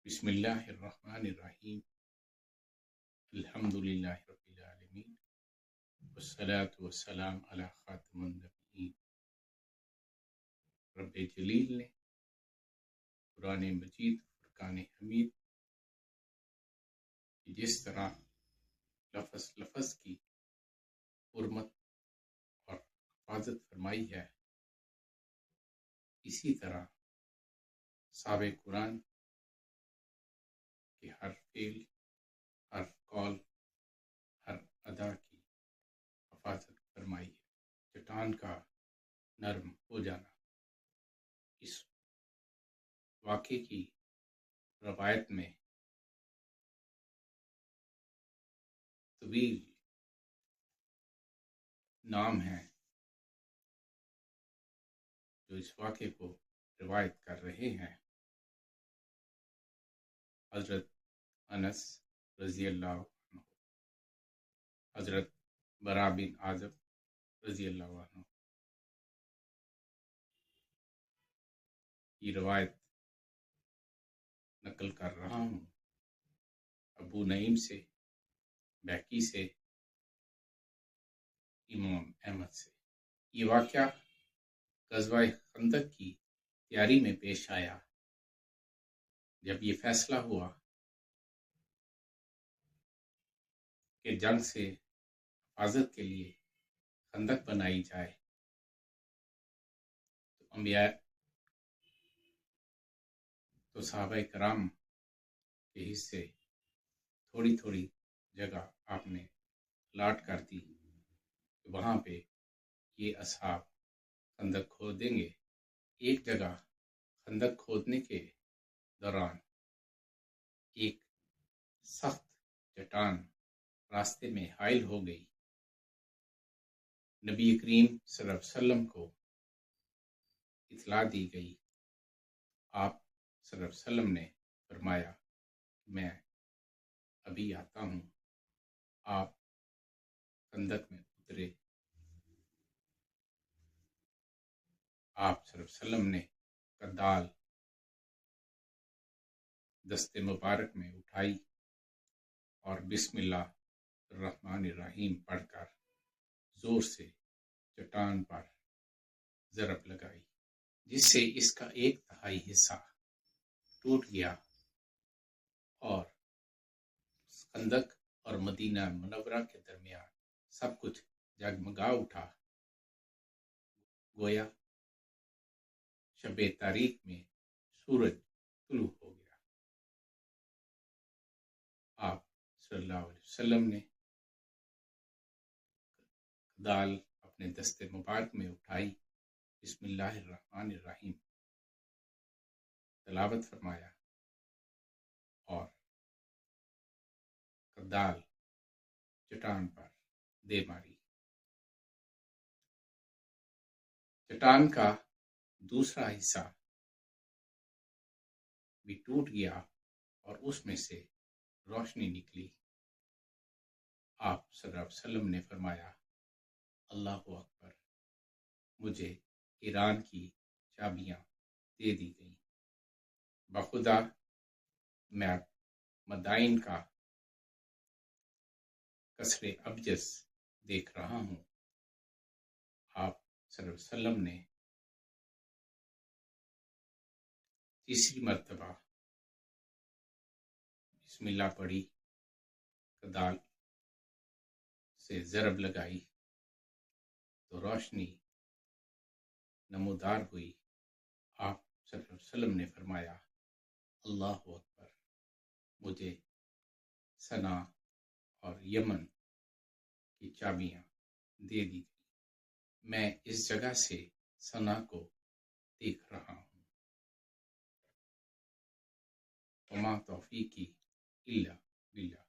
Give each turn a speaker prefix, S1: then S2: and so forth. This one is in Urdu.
S1: بسم اللہ الرحمن الرحیم الحمد للہ رب العالمین والصلاة والسلام علی خاتم النبیین۔ رب جلیل نے قرآن مجید فرقان حمید جس طرح لفظ لفظ کی حرمت اور حفاظت فرمائی ہے، اسی طرح سابق قرآن کہ ہر فعل، ہر قول، ہر ادا کی حفاظت فرمائی ہے۔ چٹان کا نرم ہو جانا، اس واقعے کی روایت میں طویل نام ہیں جو اس واقعے کو روایت کر رہے ہیں۔ حضرت انس رضی اللہ عنہ، حضرت برا بن عازب رضی اللہ عنہ کی روایت نقل کر رہا ہوں، ابو نعیم سے، بہقی سے، امام احمد سے۔ یہ واقعہ غزوہ خندق کی تیاری میں پیش آیا، جب یہ فیصلہ ہوا کہ جنگ سے حفاظت کے لیے خندق بنائی جائے، تو صحابہ کرام کے حصے تھوڑی تھوڑی جگہ آپ نے الاٹ کر دی، وہاں پہ یہ اصحاب خندق کھود دیں گے۔ ایک جگہ خندق کھودنے کے دوران ایک سخت چٹان راستے میں حائل ہو گئی۔ نبی کریم صلی اللہ علیہ وسلم کو اطلاع دی گئی۔ آپ صلی اللہ علیہ وسلم نے فرمایا میں ابھی آتا ہوں۔ آپ خندق میں اترے۔ آپ صلی اللہ علیہ وسلم نے کدال دست مبارک میں اٹھائی اور بسم اللہ الرحمن الرحیم پڑھ کر زور سے چٹان پر ضرب لگائی، جس سے اس کا 1/3 حصہ ٹوٹ گیا اور خندق اور مدینہ منورہ کے درمیان سب کچھ جگمگا اٹھا، گویا شب تاریک میں سورج طلوع ہو گیا۔ آپ صلی اللہ علیہ وسلم نے دال اپنے دست مبارک میں اٹھائی، بسم اللہ الرحمن الرحیم تلاوت فرمایا اور دال چٹان پر دے ماری۔ چٹان کا دوسرا حصہ بھی ٹوٹ گیا اور اس میں سے روشنی نکلی۔ آپ صلی اللہ علیہ وسلم نے فرمایا اللہ اکبر، مجھے ایران کی چابیاں دے دی گئیں۔ بخدا میں مدائن کا قصر ابجس دیکھ رہا ہوں۔ آپ صلی اللہ علیہ وسلم نے تیسری مرتبہ بسم اللہ پڑھی، کدال سے ضرب لگائی تو روشنی نمودار ہوئی۔ آپ صلی اللہ علیہ وسلم نے فرمایا اللہ اکبر، مجھے سنا اور یمن کی چابیاں دے دی گئی۔ میں اس جگہ سے سنا کو دیکھ رہا ہوں۔ وما توفیقی الا باللہ۔